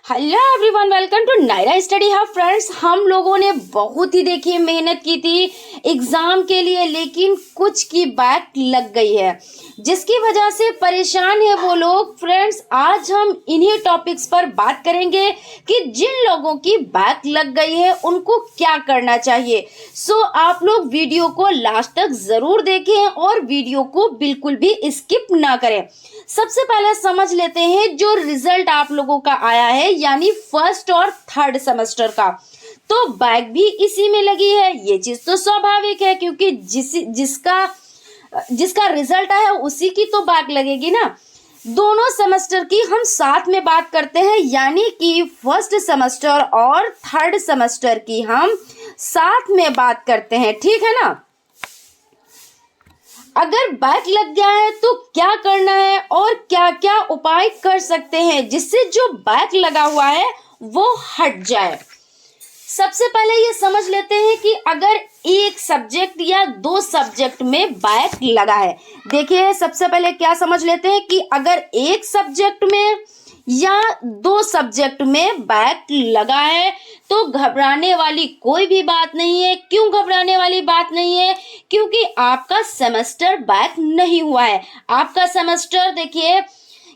Hello everyone, welcome to Nayra study hub. Friends, हम लोगों ने बहुत ही देखिए मेहनत की थी एग्ज़ाम के लिए, लेकिन कुछ की बैक लग गई है, जिसकी वजह से परेशान है वो लोग। फ्रेंड्स, आज हम इन्हीं टॉपिक्स पर बात करेंगे कि जिन लोगों की बैक लग गई है उनको क्या करना चाहिए। सो आप लोग वीडियो को लास्ट तक ज़रूर देखें और वीडियो को बिल्कुल भी स्किप ना करें। सबसे पहले समझ लेते हैं जो रिजल्ट आप लोगों का आया है, यानी फर्स्ट और थर्ड सेमेस्टर का। तो बैक भी इसी में लगी है, ये चीज तो स्वाभाविक है, क्योंकि जिसका रिजल्ट आया है उसी की तो बैक लगेगी ना। दोनों सेमेस्टर की हम साथ में बात करते हैं, यानी कि फर्स्ट सेमेस्टर और थर्ड सेमेस्टर की हम साथ में बात करते हैं, ठीक है ना। अगर बैक लग गया है तो क्या करना है और क्या क्या उपाय कर सकते हैं जिससे जो बैक लगा हुआ है वो हट जाए। सबसे पहले ये समझ लेते हैं कि अगर एक सब्जेक्ट या दो सब्जेक्ट में बैक लगा है, देखिए सबसे पहले क्या समझ लेते हैं कि अगर एक सब्जेक्ट में या दो सब्जेक्ट में बैक लगा है तो घबराने वाली कोई भी बात नहीं है। क्यों घबराने वाली बात नहीं है? क्योंकि आपका सेमेस्टर बैक नहीं हुआ है। आपका सेमेस्टर देखिए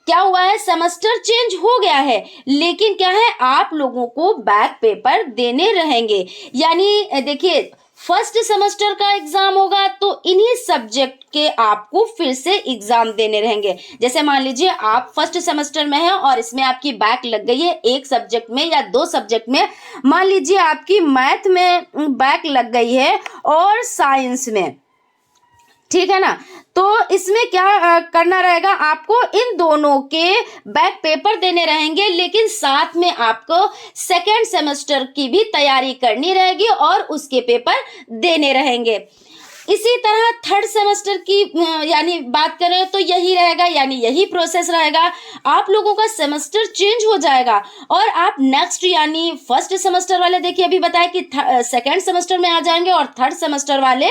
क्या हुआ है, सेमेस्टर चेंज हो गया है, लेकिन क्या है, आप लोगों को बैक पेपर देने रहेंगे। यानी देखिए फर्स्ट सेमेस्टर का एग्जाम होगा तो इन्हीं सब्जेक्ट के आपको फिर से एग्जाम देने रहेंगे। जैसे मान लीजिए आप फर्स्ट सेमेस्टर में हैं और इसमें आपकी बैक लग गई है एक सब्जेक्ट में या दो सब्जेक्ट में। मान लीजिए आपकी मैथ में बैक लग गई है और साइंस में, ठीक है ना। तो इसमें क्या करना रहेगा, आपको इन दोनों के बैक पेपर देने रहेंगे, लेकिन साथ में आपको सेकेंड सेमेस्टर की भी तैयारी करनी रहेगी और उसके पेपर देने रहेंगे। इसी तरह थर्ड सेमेस्टर की यानी बात करें तो यही रहेगा, यानी यही प्रोसेस रहेगा। आप लोगों का सेमेस्टर चेंज हो जाएगा और आप नेक्स्ट यानी फर्स्ट सेमेस्टर वाले देखिए अभी बताया कि सेकेंड सेमेस्टर में आ जाएंगे और थर्ड सेमेस्टर वाले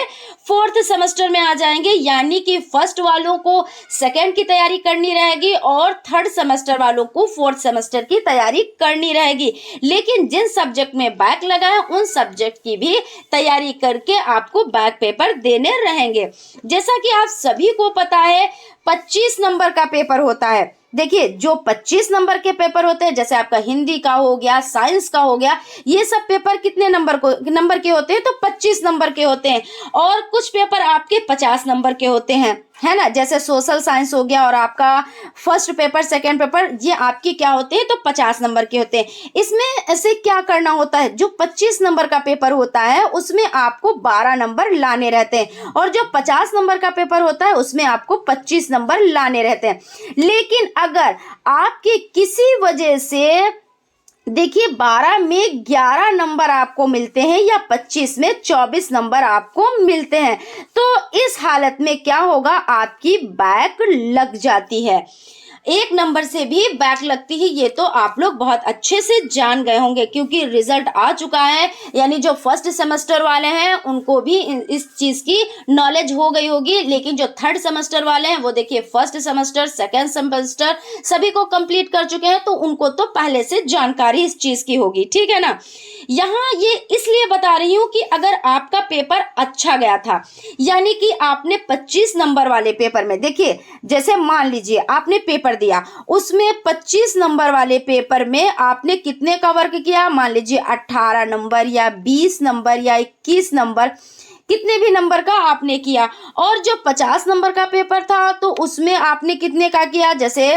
फोर्थ सेमेस्टर में आ जाएंगे। यानी कि फर्स्ट वालों को सेकेंड की तैयारी करनी रहेगी और थर्ड सेमेस्टर वालों को फोर्थ सेमेस्टर की तैयारी करनी रहेगी। लेकिन जिन सब्जेक्ट में बैक लगा है उन सब्जेक्ट की भी तैयारी करके आपको बैक पेपर देने रहेंगे। जैसा कि आप सभी को पता है 25 नंबर का पेपर होता है। देखिए जो 25 नंबर के पेपर होते हैं, जैसे आपका हिंदी का हो गया, साइंस का हो गया, ये सब पेपर कितने नंबर के होते हैं? तो 25 नंबर के होते हैं। और कुछ पेपर आपके 50 नंबर के होते हैं, है ना। जैसे सोशल साइंस हो गया और आपका फर्स्ट पेपर सेकंड पेपर, ये आपकी क्या होते हैं? तो 50 नंबर के होते हैं। इसमें ऐसे क्या करना होता है, जो 25 नंबर का पेपर होता है उसमें आपको 12 नंबर लाने रहते हैं और जो 50 नंबर का पेपर होता है उसमें आपको 25 नंबर लाने रहते हैं। लेकिन अगर आपके किसी वजह से देखिए 12 में 11 नंबर आपको मिलते हैं या 25 में 24 नंबर आपको मिलते हैं, तो इस हालत में क्या होगा, आपकी बैक लग जाती है। एक नंबर से भी बैक लगती है, ये तो आप लोग बहुत अच्छे से जान गए होंगे, क्योंकि रिजल्ट आ चुका है। यानी जो फर्स्ट सेमेस्टर वाले हैं उनको भी इस चीज की नॉलेज हो गई होगी, लेकिन जो थर्ड सेमेस्टर वाले हैं वो देखिए फर्स्ट सेमेस्टर सेकेंड सेमेस्टर सभी को कंप्लीट कर चुके हैं, तो उनको तो पहले से जानकारी इस चीज की होगी, ठीक है ना। यहाँ ये इसलिए बता रही हूँ कि अगर आपका पेपर अच्छा गया था, यानी कि आपने 25 नंबर वाले पेपर में, देखिए जैसे मान लीजिए आपने पेपर दिया, उसमें 25 नंबर वाले पेपर में आपने कितने का वर्क किया, मान लीजिए 18 नंबर या 20 नंबर या 21 नंबर, कितने भी नंबर का आपने किया। और जो 50 नंबर का पेपर था तो उसमें आपने कितने का किया, जैसे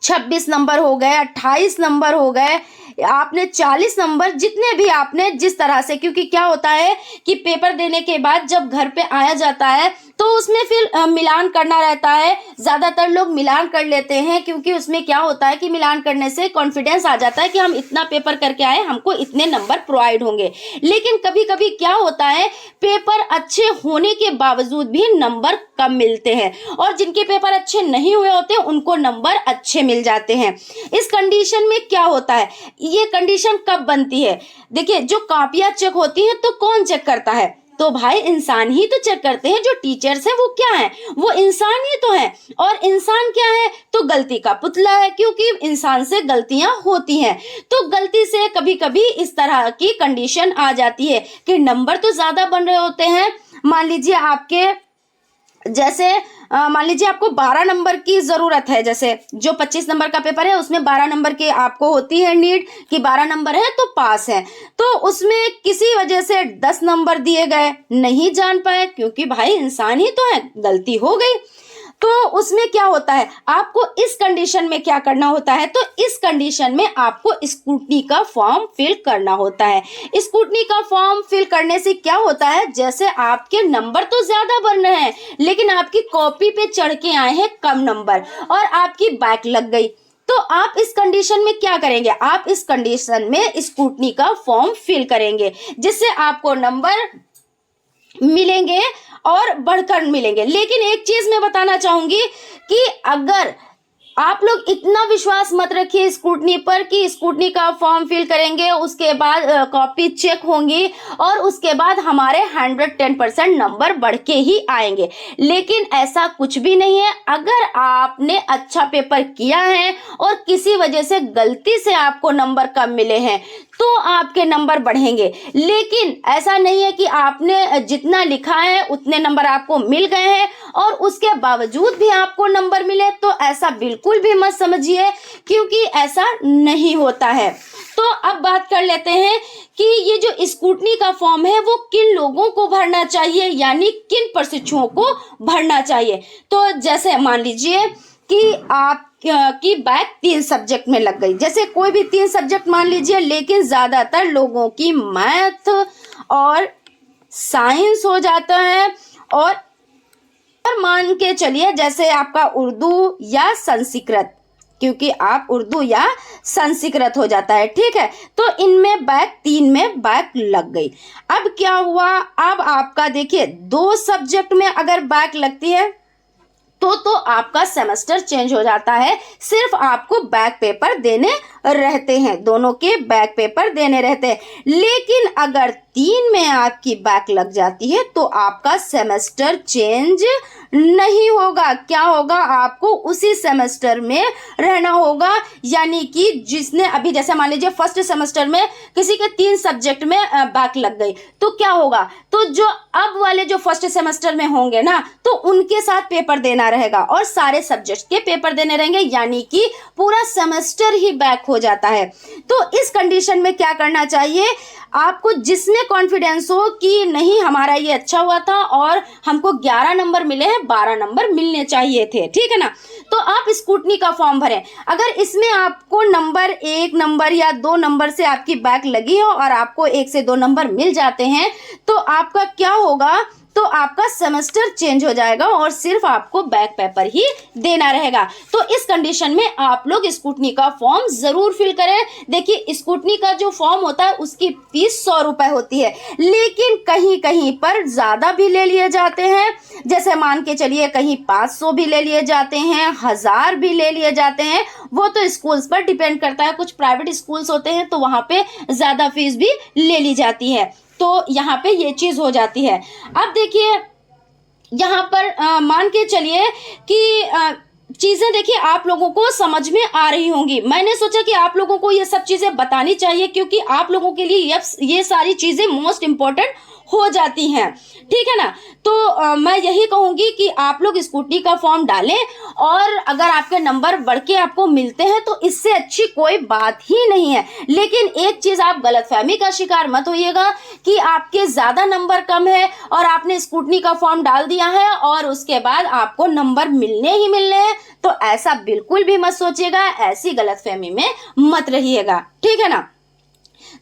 26 नंबर हो गए, 28 नंबर हो गए, आपने 40 नंबर, जितने भी आपने जिस तरह से, क्योंकि क्या होता है कि पेपर देने के बाद जब घर पे आया जाता है तो उसमें फिर मिलान करना रहता है। ज़्यादातर लोग मिलान कर लेते हैं, क्योंकि उसमें क्या होता है कि मिलान करने से कॉन्फिडेंस आ जाता है कि हम इतना पेपर करके आए, हमको इतने नंबर प्रोवाइड होंगे। लेकिन कभी कभी क्या होता है, पेपर अच्छे होने के बावजूद भी नंबर कम मिलते हैं और जिनके पेपर अच्छे नहीं हुए होते उनको नंबर अच्छे मिल जाते हैं। इस कंडीशन में क्या होता है, ये कंडीशन कब बनती है? देखिए जो कॉपियां चेक होती हैं तो कौन चेक करता है? तो भाई इंसान ही तो चेक करते हैं, जो टीचर्स हैं वो क्या है, वो इंसान ही तो है। और इंसान क्या है, तो गलती का पुतला है, क्योंकि इंसान से गलतियां होती हैं। तो गलती से कभी कभी इस तरह की कंडीशन आ जाती है कि नंबर तो ज्यादा बन रहे होते हैं। मान लीजिए आपके जैसे मान लीजिए आपको 12 नंबर की जरूरत है, जैसे जो 25 नंबर का पेपर है उसमें 12 नंबर की आपको होती है नीड कि 12 नंबर है तो पास है। तो उसमें किसी वजह से 10 नंबर दिए गए, नहीं जान पाए, क्योंकि भाई इंसान ही तो है, गलती हो गई। तो उसमें क्या होता है, आपको इस कंडीशन में क्या करना होता है, तो इस कंडीशन में आपको स्क्रूटनी का फॉर्म फिल करना होता है। स्क्रूटनी का फॉर्म फिल करने से क्या होता है, जैसे आपके नंबर तो ज्यादा बन रहे हैं लेकिन आपकी कॉपी पे चढ़ के आए हैं कम नंबर और आपकी बैक लग गई, तो आप इस कंडीशन में क्या करेंगे, आप इस कंडीशन में स्क्रूटनी का फॉर्म फिल करेंगे, जिससे आपको नंबर मिलेंगे और बढ़कर मिलेंगे। लेकिन एक चीज मैं बताना चाहूंगी कि अगर आप लोग इतना विश्वास मत रखिए स्क्रूटनी पर कि स्क्रूटनी का फॉर्म फिल करेंगे, उसके बाद कॉपी चेक होंगी और उसके बाद हमारे 110% नंबर बढ़ के ही आएंगे। लेकिन ऐसा कुछ भी नहीं है। अगर आपने अच्छा पेपर किया है और किसी वजह से गलती से आपको नंबर कम मिले हैं तो आपके नंबर बढ़ेंगे, लेकिन ऐसा नहीं है कि आपने जितना लिखा है उतने नंबर आपको मिल गए हैं और उसके बावजूद भी आपको नंबर मिले, तो ऐसा बिल्कुल भी मत समझिए, क्योंकि ऐसा नहीं होता है। तो अब बात कर लेते हैं कि ये जो स्क्रूटनी का फॉर्म है वो किन लोगों को भरना चाहिए, यानी किन प्रशिक्षुओं को भरना चाहिए। तो जैसे मान लीजिए कि आप की बैक 3 सब्जेक्ट में लग गई, जैसे कोई भी 3 सब्जेक्ट मान लीजिए, लेकिन ज्यादातर लोगों की मैथ और साइंस हो जाता है, और मान के चलिए जैसे आपका उर्दू या संस्कृत, क्योंकि आप उर्दू या संस्कृत हो जाता है, ठीक है। तो इनमें बैक 3 में बैक लग गई। अब क्या हुआ, अब आपका देखिए 2 सब्जेक्ट में अगर बैक लगती है तो आपका सेमेस्टर चेंज हो जाता है, सिर्फ आपको बैक पेपर देने रहते हैं, दोनों के बैक पेपर देने रहते हैं। लेकिन अगर 3 में आपकी बैक लग जाती है तो आपका सेमेस्टर चेंज नहीं होगा। क्या होगा, आपको उसी सेमेस्टर में रहना होगा, यानी कि जिसने अभी जैसे मान लीजिए फर्स्ट सेमेस्टर में किसी के 3 सब्जेक्ट में बैक लग गई, तो क्या होगा, तो जो अब वाले जो फर्स्ट सेमेस्टर में होंगे ना, तो उनके साथ पेपर देना रहेगा और सारे सब्जेक्ट के पेपर देने रहेंगे, यानी कि पूरा सेमेस्टर ही बैक हो जाता है। तो इस कंडीशन में क्या करना चाहिए, आपको जिसमें कॉन्फिडेंस हो कि नहीं हमारा ये अच्छा हुआ था और हमको 11 नंबर मिले हैं, 12 नंबर मिलने चाहिए थे, ठीक है ना, तो आप स्क्रूटनी का फॉर्म भरें। अगर इसमें आपको नंबर 1 नंबर या 2 नंबर से आपकी बैक लगी हो और आपको 1 से 2 नंबर मिल जाते हैं, तो आपका क्या होगा, तो आपका सेमेस्टर चेंज हो जाएगा और सिर्फ आपको बैक पेपर ही देना रहेगा। तो इस कंडीशन में आप लोग स्क्रूटनी का फॉर्म जरूर फिल करें। देखिए स्क्रूटनी का जो फॉर्म होता है उसकी फीस 100 रुपए होती है, लेकिन कहीं कहीं पर ज्यादा भी ले लिए जाते हैं, जैसे मान के चलिए कहीं 500 भी ले लिए जाते हैं, 1000 भी ले लिए जाते हैं। वो तो स्कूल्स पर डिपेंड करता है, कुछ प्राइवेट स्कूल्स होते हैं तो वहां पे ज्यादा फीस भी ले ली जाती है, तो यहाँ पे ये चीज हो जाती है। अब देखिए यहाँ पर मान के चलिए कि चीजें देखिए आप लोगों को समझ में आ रही होंगी। मैंने सोचा कि आप लोगों को ये सब चीजें बतानी चाहिए, क्योंकि आप लोगों के लिए ये सारी चीजें मोस्ट इम्पोर्टेंट हो जाती हैं, ठीक है ना। तो मैं यही कहूंगी कि आप लोग स्क्रूटनी का फॉर्म डालें, और अगर आपके नंबर बढ़ के आपको मिलते हैं तो इससे अच्छी कोई बात ही नहीं है। लेकिन एक चीज आप गलतफहमी का शिकार मत होइएगा कि आपके ज्यादा नंबर कम है और आपने स्क्रूटनी का फॉर्म डाल दिया है और उसके बाद आपको नंबर मिलने ही मिलने हैं, तो ऐसा बिल्कुल भी मत सोचिएगा, ऐसी गलतफहमी में मत रहिएगा, ठीक है ना।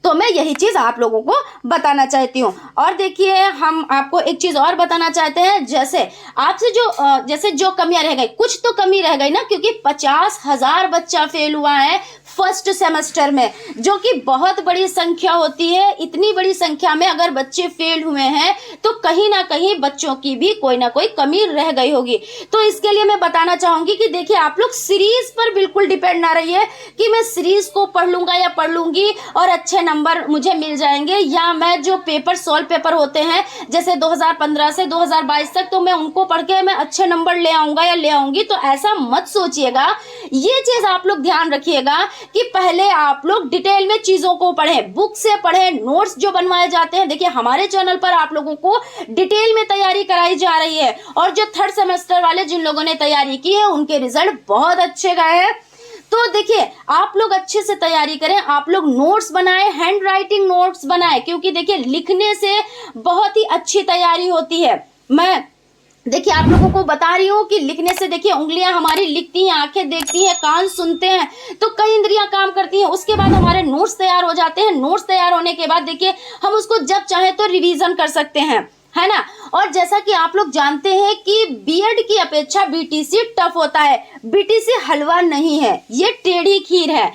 तो मैं यही चीज आप लोगों को बताना चाहती हूँ। और देखिए हम आपको एक चीज और बताना चाहते हैं, जैसे आपसे जैसे जो कमियां रह गई, कुछ तो कमी रह गई ना, क्योंकि 50,000 बच्चा फेल हुआ है फर्स्ट सेमेस्टर में, जो कि बहुत बड़ी संख्या होती है। इतनी बड़ी संख्या में अगर बच्चे फेल हुए हैं तो कहीं ना कहीं बच्चों की भी कोई ना कोई कमी रह गई होगी। तो इसके लिए मैं बताना चाहूंगी कि देखिए आप लोग सीरीज पर बिल्कुल डिपेंड ना रहिए कि मैं सीरीज को पढ़ लूंगा या पढ़ लूंगी और अच्छे अच्छे नंबर मुझे मिल जाएंगे, या मैं जो पेपर सॉल्व पेपर होते हैं जैसे 2015 से 2022 तक, तो मैं उनको पढ़ के मैं अच्छे नंबर ले आऊँगा या ले आऊँगी। तो ऐसा मत सोचिएगा। ये चीज़ आप लोग ध्यान रखिएगा कि पहले आप लोग डिटेल में चीज़ों को पढ़ें, बुक से पढ़ें, नोट्स जो बनवाए जाते हैं। देखिए हमारे चैनल पर आप लोगों को डिटेल में तैयारी कराई जा रही है, और जो थर्ड सेमेस्टर वाले जिन लोगों ने तैयारी की है उनके रिजल्ट बहुत अच्छे गए हैं। तो देखिए आप लोग अच्छे से तैयारी करें, आप लोग नोट्स बनाएं, हैंड राइटिंग नोट्स बनाएं, क्योंकि देखिए लिखने से बहुत ही अच्छी तैयारी होती है। मैं देखिए आप लोगों को बता रही हूँ कि लिखने से देखिए उंगलियां हमारी लिखती हैं, आंखें देखती हैं, कान सुनते हैं, तो कई इंद्रियां काम करती हैं। उसके बाद हमारे नोट्स तैयार हो जाते हैं। नोट्स तैयार होने के बाद देखिए हम उसको जब चाहे तो रिवीजन कर सकते हैं, है ना। और जैसा कि आप लोग जानते हैं कि बीएड की अपेक्षा बीटीसी टफ होता है। बीटीसी हलवा नहीं है, ये टेढ़ी खीर है,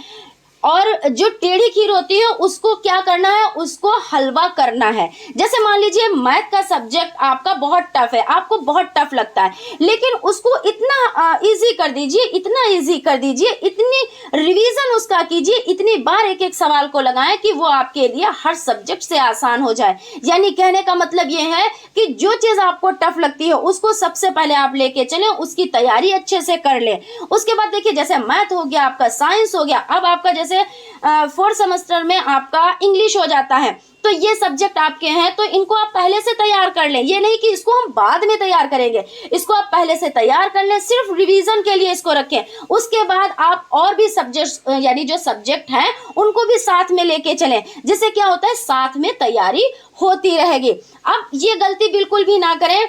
और जो टेढ़ी खीर होती है उसको क्या करना है, उसको हलवा करना है। जैसे मान लीजिए मैथ का सब्जेक्ट आपका बहुत टफ है, आपको बहुत टफ लगता है, लेकिन उसको इतना इजी कर दीजिए, इतना इजी कर दीजिए, इतनी रिवीजन उसका कीजिए, इतनी बार एक एक सवाल को लगाएं कि वो आपके लिए हर सब्जेक्ट से आसान हो जाए। यानी कहने का मतलब ये है कि जो चीज आपको टफ लगती है उसको सबसे पहले आप लेके चलें, उसकी तैयारी अच्छे से कर लें। उसके बाद देखिए जैसे मैथ हो गया, आपका साइंस हो गया, अब आपका जैसे फोर्थ सेमेस्टर में आपका इंग्लिश हो जाता है, तो ये सब्जेक्ट आपके हैं, तो इनको आप पहले से तैयार कर लें। ये नहीं कि इसको हम बाद में तैयार करेंगे, इसको आप पहले से तैयार कर लें, सिर्फ रिवीजन के लिए इसको रखें। उसके बाद आप और भी सब्जेक्ट यानी जो सब्जेक्ट हैं उनको भी साथ में लेके चलें, जिससे क्या होता है साथ में तैयारी होती रहेगी। अब ये गलती बिल्कुल भी ना करें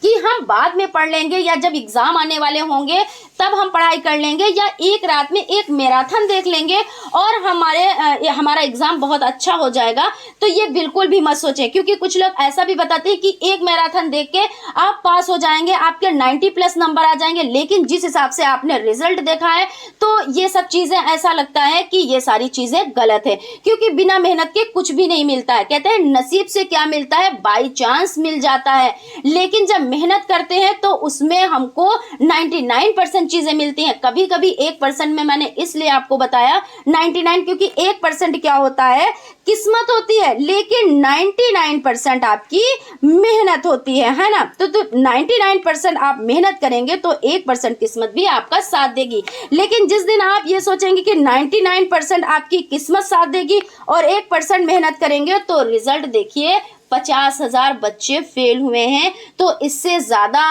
कि हम बाद में पढ़ लेंगे, या जब एग्जाम आने वाले होंगे तब हम पढ़ाई कर लेंगे, या एक रात में एक मैराथन देख लेंगे और हमारा एग्जाम बहुत अच्छा हो जाएगा। तो ये बिल्कुल भी मत सोचें, क्योंकि कुछ लोग ऐसा भी बताते हैं कि एक मैराथन देख के आप पास हो जाएंगे, आपके 90+ नंबर आ जाएंगे, लेकिन जिस हिसाब से आपने रिजल्ट देखा है तो ये सब चीजें ऐसा लगता है कि ये सारी चीजें गलत है, क्योंकि बिना मेहनत के कुछ भी नहीं मिलता है। कहते हैं नसीब से क्या मिलता है, बाई चांस मिल जाता है, लेकिन जब मेहनत करते हैं तो उसमें हमको 99% चीजें मिलती हैं। कभी कभी 1% में मैंने इसलिए आपको बताया 99, क्योंकि 1% क्या होता है, किस्मत होती है, लेकिन 99% आपकी मेहनत होती है ना। तो 99% आप मेहनत करेंगे तो 1% किस्मत भी आपका साथ देगी। लेकिन जिस दिन आप ये सोचेंगे कि 99% आपकी किस्मत साथ देगी और 1% मेहनत करेंगे, तो रिजल्ट देखिए 50,000 बच्चे फेल हुए हैं। तो इससे ज़्यादा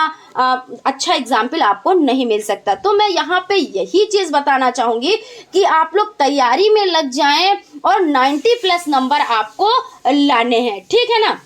अच्छा एग्जाम्पल आपको नहीं मिल सकता। तो मैं यहाँ पे यही चीज़ बताना चाहूँगी कि आप लोग तैयारी में लग जाएं और 90+ नंबर आपको लाने हैं, ठीक है ना।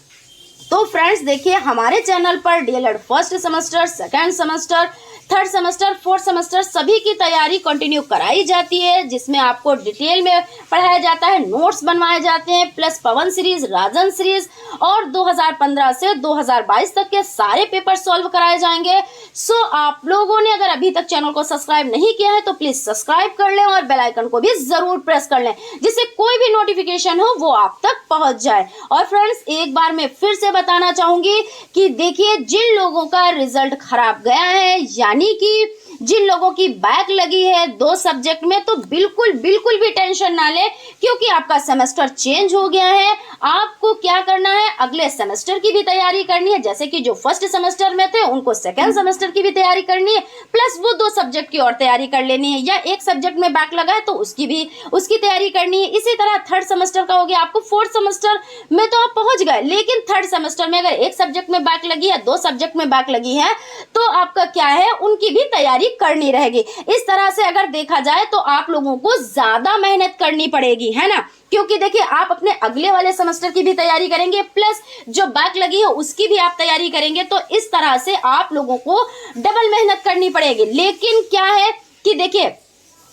तो फ्रेंड्स देखिए हमारे चैनल पर DElEd first semester, second semester, third semester, fourth semester सभी की तैयारी कंटिन्यू कराई जाती है, जिसमें आपको डिटेल में पढ़ाया जाता है, नोट्स बनवाए जाते हैं, प्लस पवन सीरीज, राजन सीरीज और 2015 से 2022 तक के सारे पेपर सॉल्व कराए जाएंगे। सो आप लोगों ने अगर अभी तक चैनल को सब्सक्राइब नहीं किया है तो प्लीज सब्सक्राइब कर लें और बेल आइकन को भी जरूर प्रेस कर लें, जिससे कोई भी नोटिफिकेशन हो वो आप तक पहुंच जाए। और फ्रेंड्स एक बार मैं फिर से बताना चाहूंगी कि देखिए जिन लोगों का रिजल्ट खराब गया है, यानी कि जिन लोगों की बैक लगी है 2 सब्जेक्ट में, तो बिल्कुल भी टेंशन ना ले, क्योंकि आपका सेमेस्टर चेंज हो गया है। आपको क्या करना है, अगले सेमेस्टर की भी तैयारी करनी है, जैसे कि जो फर्स्ट सेमेस्टर में थे उनको सेकेंड सेमेस्टर की भी तैयारी करनी है, प्लस वो 2 सब्जेक्ट की और तैयारी कर लेनी है, या एक सब्जेक्ट में बैक लगा है तो उसकी तैयारी करनी है। इसी तरह थर्ड सेमेस्टर का हो गया, आपको फोर्थ सेमेस्टर में तो आप पहुंच गए, लेकिन थर्ड सेमेस्टर में अगर एक सब्जेक्ट में बैक लगी है, 2 सब्जेक्ट में बैक लगी है, तो आपका क्या है, उनकी भी तैयारी करनी रहेगी। इस तरह से अगर देखा जाए तो आप लोगों को ज्यादा मेहनत करनी पड़ेगी, है ना, क्योंकि देखिए आप अपने अगले वाले सेमेस्टर की भी तैयारी करेंगे, प्लस जो बैक लगी है उसकी भी आप तैयारी करेंगे, तो इस तरह से आप लोगों को डबल मेहनत करनी पड़ेगी। लेकिन क्या है कि देखिए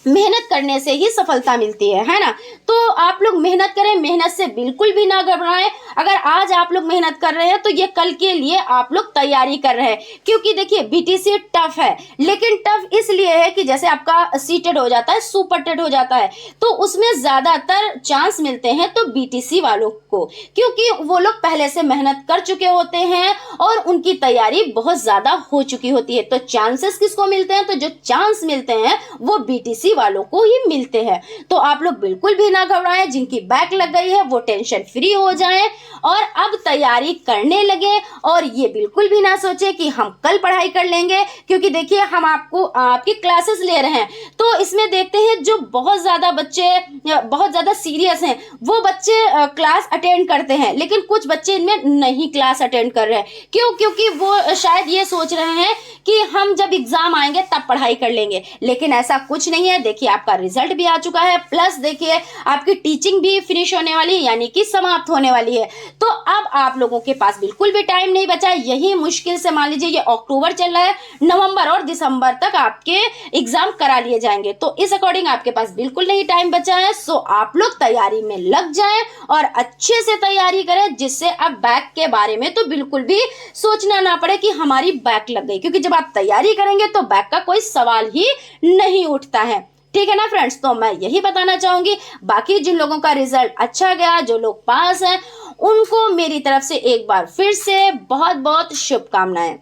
मेहनत करने से ही सफलता मिलती है ना। तो आप लोग मेहनत करें, मेहनत से बिल्कुल भी ना घबराएं। अगर आज आप लोग मेहनत कर रहे हैं तो ये कल के लिए आप लोग तैयारी कर रहे हैं, क्योंकि देखिए बीटीसी टफ है, लेकिन टफ इसलिए है कि जैसे आपका सीटेड हो जाता है, सुपर टेड हो जाता है, तो उसमें ज्यादातर चांस मिलते हैं तो बीटीसी वालों को, क्योंकि वो लोग पहले से मेहनत कर चुके होते हैं और उनकी तैयारी बहुत ज्यादा हो चुकी होती है। तो चांसेस किसको मिलते हैं, तो जो चांस मिलते हैं वो बीटीसी उसी वालों को ही मिलते हैं। तो आप लोग बिल्कुल भी ना घबराएं, जिनकी बैक लग गई है वो टेंशन फ्री हो जाएं और अब तैयारी करने लगे। और ये बिल्कुल भी ना सोचे कि हम कल पढ़ाई कर लेंगे, क्योंकि देखिए हम आपको आपकी क्लासेस ले रहे हैं तो इसमें देखते हैं जो बहुत ज्यादा बच्चे बहुत ज्यादा सीरियस हैं वो बच्चे क्लास अटेंड करते हैं, लेकिन कुछ बच्चे इनमें नहीं क्लास अटेंड कर रहे हैं। क्यों? क्योंकि वो शायद ये सोच रहे हैं कि हम जब एग्जाम आएंगे तब पढ़ाई कर लेंगे, लेकिन ऐसा कुछ नहीं है। देखिए आपका रिजल्ट भी आ चुका है, प्लस देखिए आपकी टीचिंग भी फिनिश होने वाली है, यानी कि समाप्त होने वाली है। तो अब आप लोगों के पास बिल्कुल भी टाइम नहीं बचा। यही मुश्किल से मान लीजिए ये अक्टूबर चल रहा है, नवंबर और दिसंबर तक आपके एग्जाम करा लिए जाएंगे, तो इस अकॉर्डिंग आपके पास बिल्कुल नहीं टाइम बचा है। सो आप लोग तैयारी में लग जाएं और अच्छे से तैयारी करें, जिससे अब बैक के बारे में तो बिल्कुल भी सोचना ना पड़े कि हमारी बैक लग गई, क्योंकि जब आप तैयारी करेंगे तो बैक का कोई सवाल ही नहीं उठता है। ठीक है ना फ्रेंड्स? तो मैं यही बताना चाहूंगी। बाकी जिन लोगों का रिजल्ट अच्छा गया, जो लोग पास हैं, उनको मेरी तरफ से एक बार फिर से बहुत बहुत शुभकामनाएं।